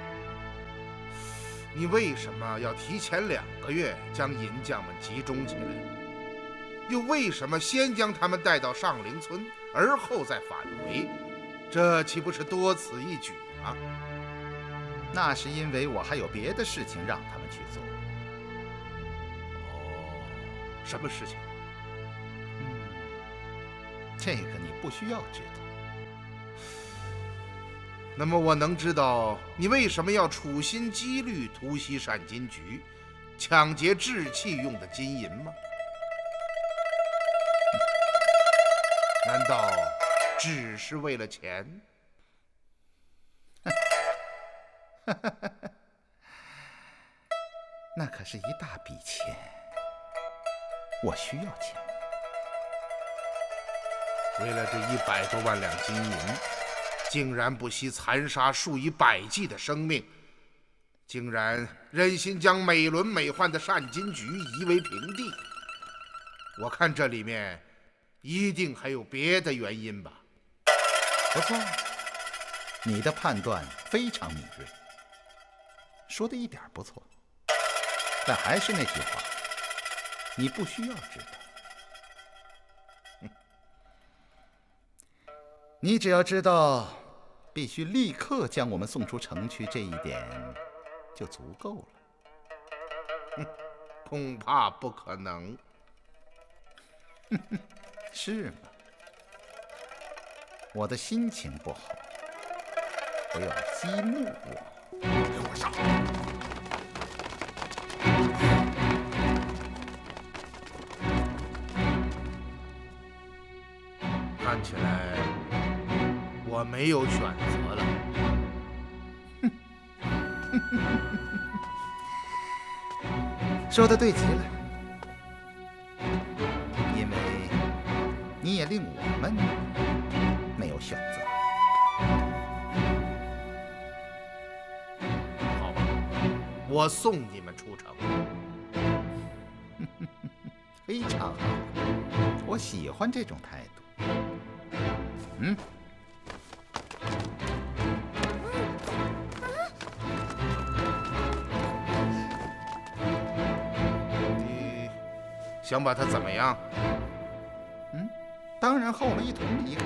你为什么要提前2个月将银匠们集中起来？又为什么先将他们带到上林村，而后再返回？这岂不是多此一举吗？那是因为我还有别的事情让他们去做。哦，什么事情？这个你不需要知道。那么我能知道你为什么要处心积虑突袭闪金局，抢劫制器用的金银吗？难道只是为了钱？那可是一大笔钱，我需要钱。为了这100多万两金银，竟然不惜残杀数以百计的生命，竟然忍心将美轮美奂的善金局夷为平地。我看这里面一定还有别的原因吧。不错，你的判断非常敏锐，说的一点不错。但还是那句话，你不需要知道。你只要知道必须立刻将我们送出城去这一点就足够了。恐怕不可能。是吗？我的心情不好，不要激怒我。给我上！看起来我没有选择了。说得对极了，因为你也令我们没有选择。好吧，我送你们出城。非常好。我喜欢这种态度。嗯。你想把她怎么样？嗯，当然厚了一桶梨口。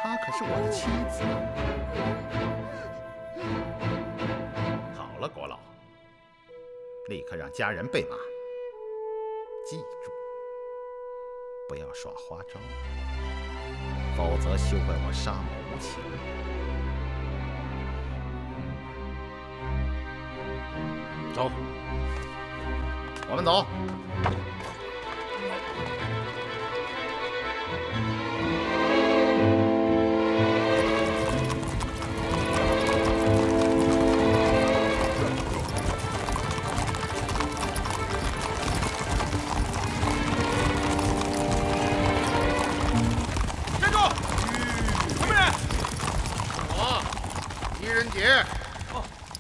她可是我的妻子。好了，国老，立刻让家人备马。记住，不要耍花招，否则休怪我杀某无情。走，我们走。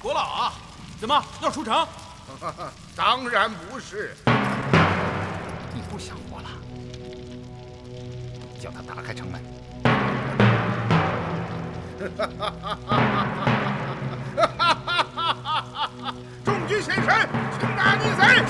国老啊，怎么要出城？当然不是。你不想活了？叫他打开城门。众军显神，请打逆贼！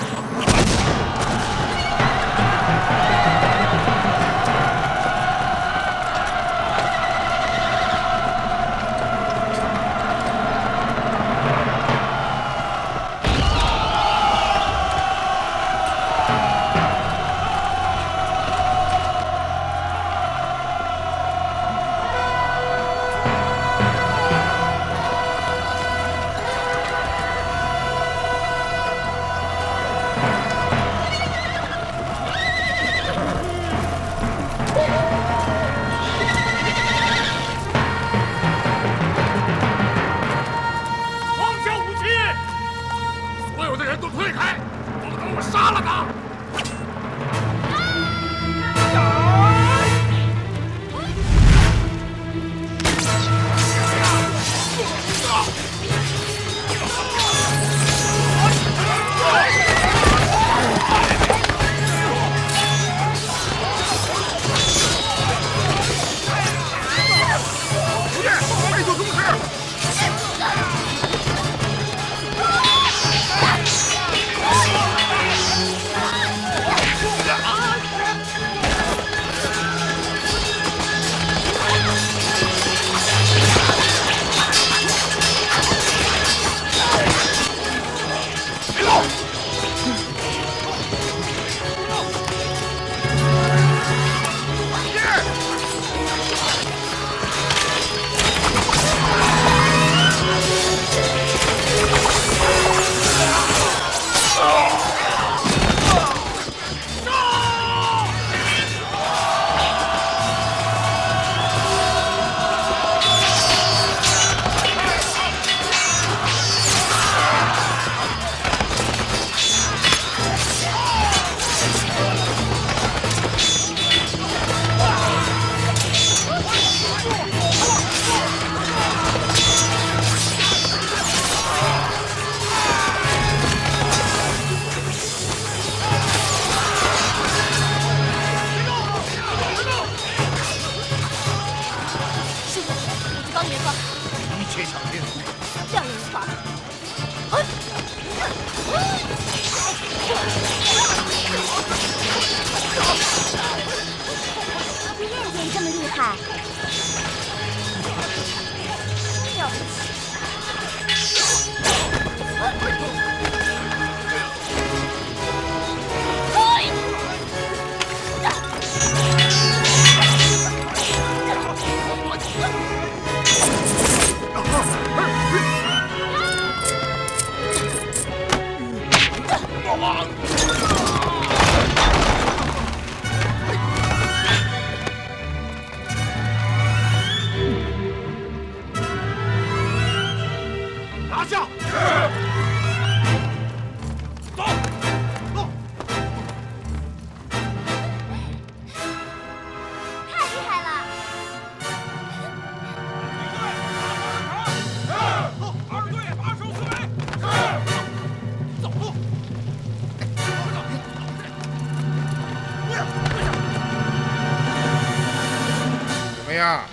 么样？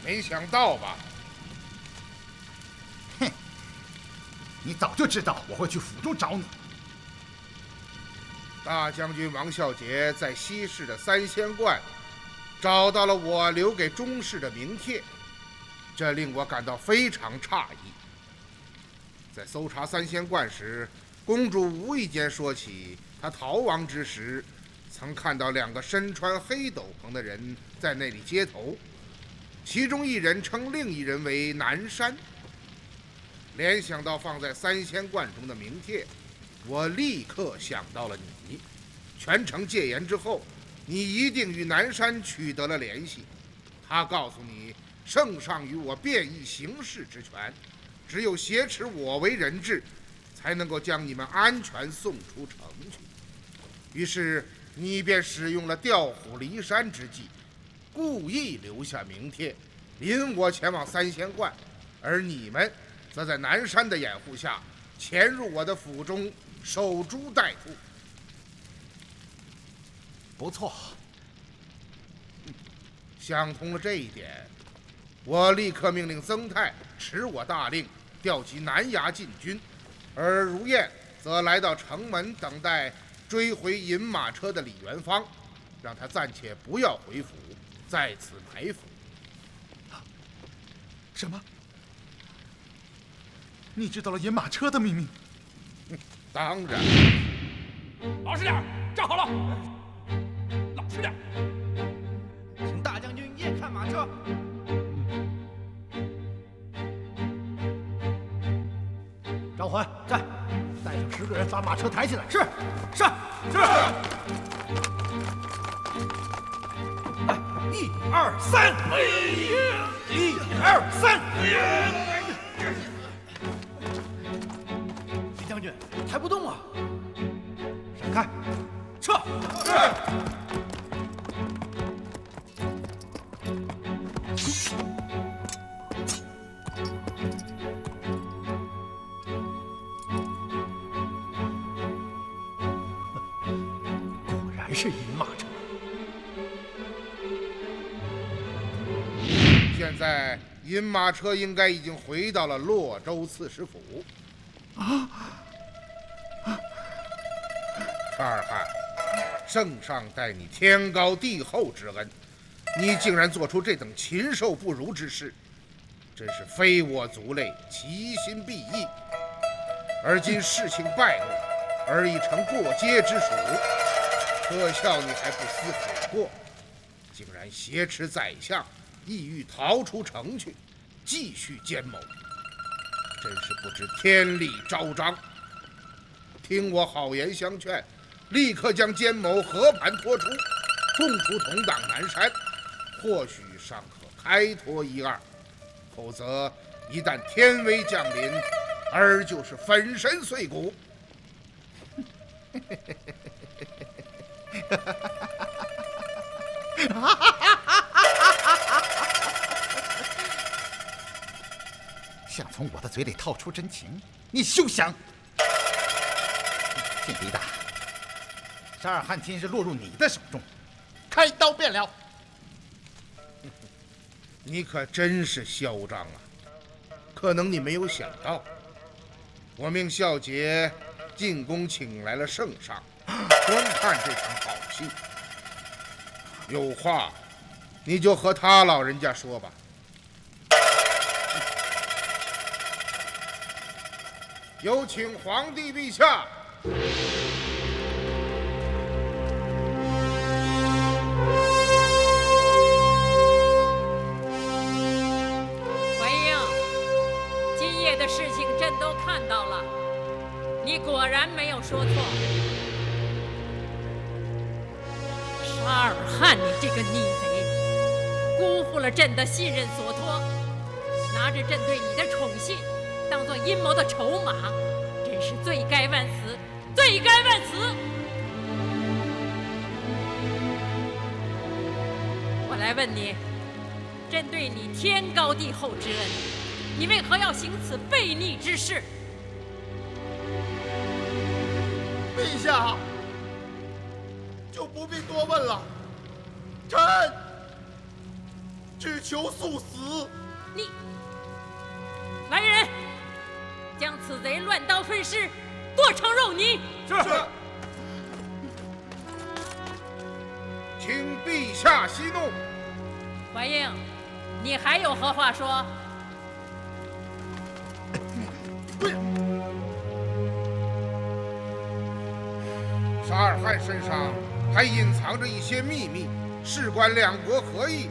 没想到吧？哼，你早就知道我会去府中找你。大将军王孝杰在西市的三仙观找到了我留给中士的名帖，这令我感到非常诧异。在搜查三仙观时，公主无意间说起她逃亡之时，曾看到2个身穿黑斗篷的人在那里接头，其中一人称另一人为南山。联想到放在三仙观中的名帖，我立刻想到了你。全城戒严之后，你一定与南山取得了联系。他告诉你，圣上与我变异行事之权，只有挟持我为人质，才能够将你们安全送出城去。于是你便使用了调虎离山之计，故意留下名帖，引我前往三仙观，而你们则在南山的掩护下潜入我的府中，守株待兔。不错，想通了这一点，我立刻命令曾泰持我大令，调集南衙禁军，而如燕则来到城门等待追回银马车的李元芳，让他暂且不要回府，在此埋伏。什么？你知道了银马车的秘密？当然。老实点，站好了。老实点。请大将军验看马车。张环在，带上10个人把马车抬起来。是。1、2、3，1、2、3。李将军，抬不动啊！闪开，撤。果然是银马车。现在银马车应该已经回到了洛州刺史府。查尔汗，圣上待你天高地厚之恩，你竟然做出这等禽兽不如之事，真是非我族类，其心必异。而今事情败露，而已成过街之属，可笑你还不思悔过，竟然挟持宰相，意欲逃出城去，继续奸谋，真是不知天理昭彰。听我好言相劝，立刻将奸谋和盘托出，送出同党南山，或许尚可开脱1、2，否则一旦天威降临，而就是粉身碎骨。想从我的嘴里套出真情，你休想！晋迪大，沙尔汉今日落入你的手中，开刀便了。你可真是嚣张啊！可能你没有想到，我命孝杰进宫请来了圣上，观看这场好戏。有话，你就和他老人家说吧。有请皇帝陛下。怀英，今夜的事情朕都看到了，你果然没有说错。沙尔汗，你这个逆贼，辜负了朕的信任所托，拿着朕对你的宠信当做阴谋的筹码，真是罪该万死，罪该万死！我来问你，朕对你天高地厚之恩，你为何要行此悖逆之事？陛下，就不必多问了。只求速死。你，来人，将此贼乱刀分尸，剁成肉泥。是。请陛下息怒。怀英，你还有何话说？沙尔汗身上还隐藏着一些秘密，事关两国合议，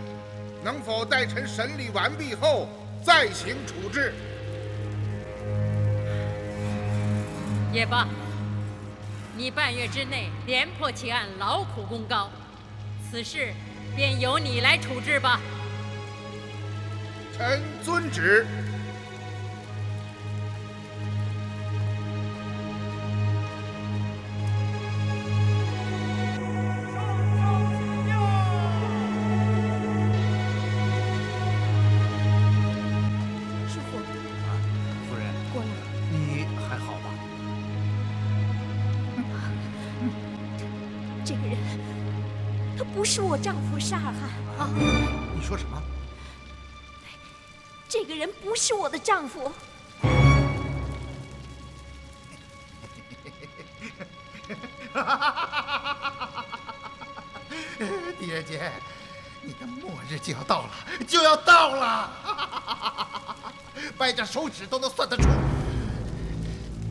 能否待臣审理完毕后再行处置？也罢，你半月之内连破其案，劳苦功高，此事便由你来处置吧。臣遵旨。师傅，夫人，过来。你还好吧？这个人，他不是我丈夫沙尔汗啊！你说什么？这个人不是我的丈夫。狄仁杰，你的末日就要到了，就要到了！掰着手指都能算得出，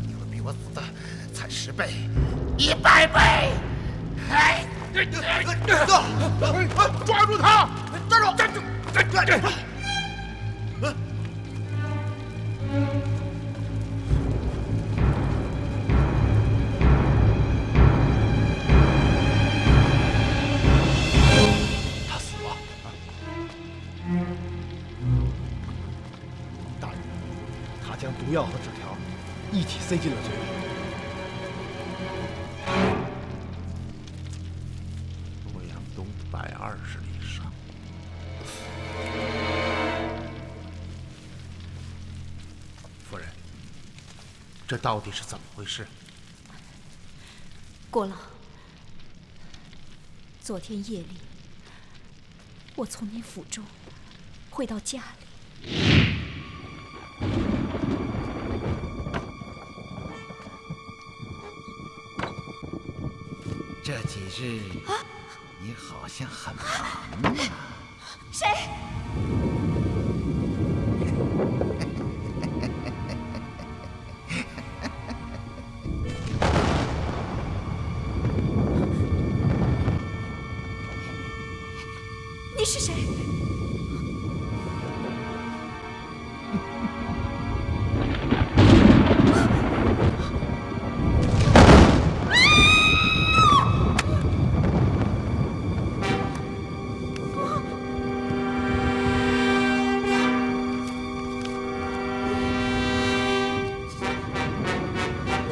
你会比我死的惨10倍、100倍！哎，抓住他！站住！他死了。大人，他将毒药和纸条一起塞进了嘴里。洛阳东120里上。夫人，这到底是怎么回事？郭老，昨天夜里，我从您府中回到家里。这几日，你好像很忙啊。谁？你是谁？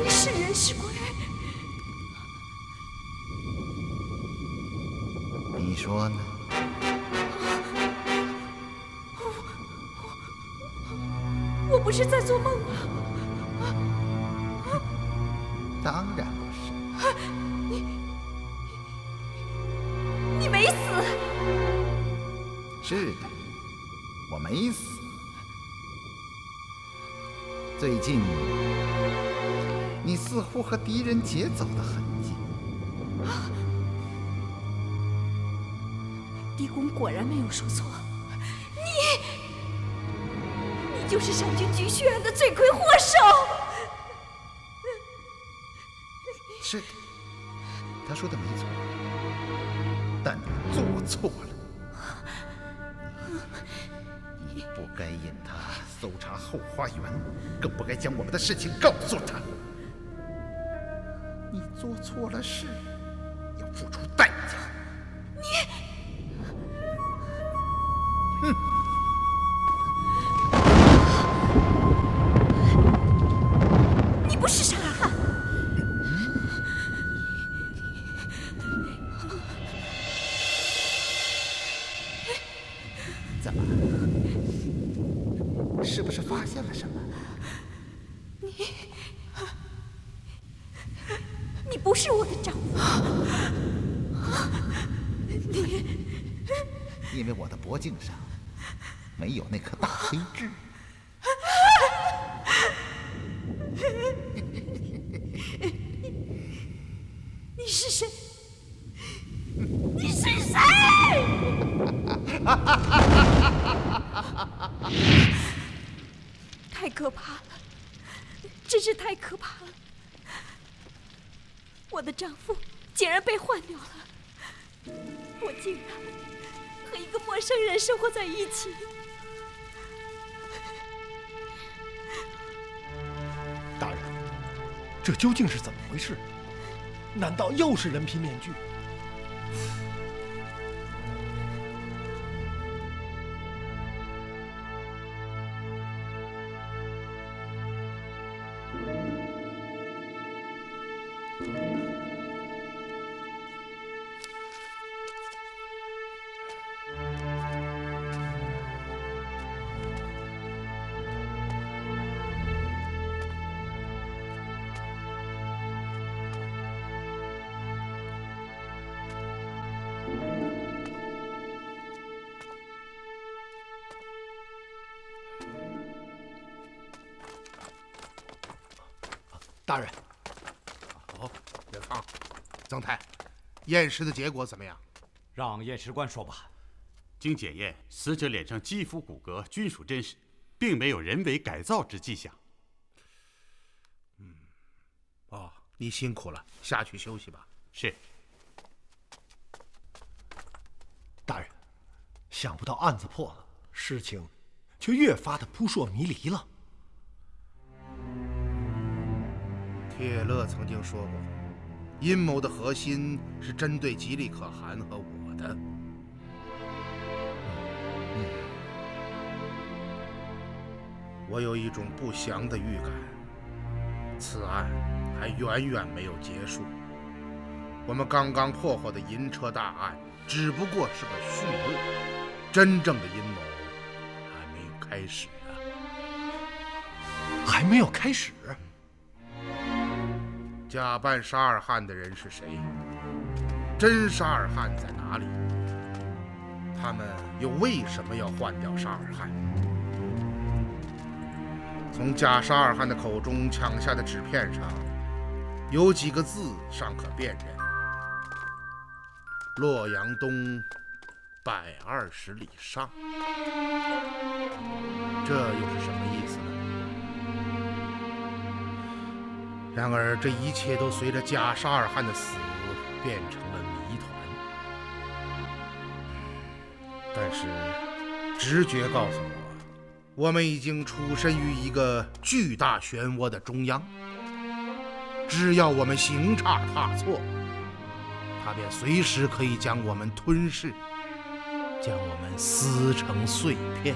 你是人是鬼？你说呢？我不是在做梦吧？当然不是。你没死。是的，我没死。最近，你似乎和狄仁杰走得很近。狄公果然没有说错，你就是善军举血案的罪魁祸首。是的，他说的没错，但你做错了。你不该引他搜查后花园，更不该将我们的事情告诉他。你做错了事，要付出代价。你不是沙尔汗。怎么？是不是发现了什么？你不是我的丈夫。因为我的脖颈上没有那颗大黑痣。你是谁？你是谁？太可怕了，真是太可怕了！我的丈夫竟然被换掉了，我竟然和一个陌生人生活在一起。大人，这究竟是怎么回事？难道又是人皮面具？大人，哦，元康，曾太，验尸的结果怎么样？让验尸官说吧。经检验，死者脸上肌肤骨骼均属真实，并没有人为改造之迹象。哦，你辛苦了，下去休息吧。是。大人，想不到案子破了，事情却越发的扑朔迷离了。铁勒曾经说过，阴谋的核心是针对吉利可汗和我的。我有一种不祥的预感，此案还远远没有结束。我们刚刚破获的银车大案只不过是个序幕，真正的阴谋还没有开始啊！还没有开始？假扮沙尔汗的人是谁？真沙尔汗在哪里？他们又为什么要换掉沙尔汗？从假沙尔汗的口中抢下的纸片上，有几个字尚可辨认：洛阳东120里上。这又是什么意思呢？然而，这一切都随着假沙尔汗的死变成了谜团。但是，直觉告诉我们已经处身于一个巨大漩涡的中央。只要我们行差踏错，它便随时可以将我们吞噬，将我们撕成碎片。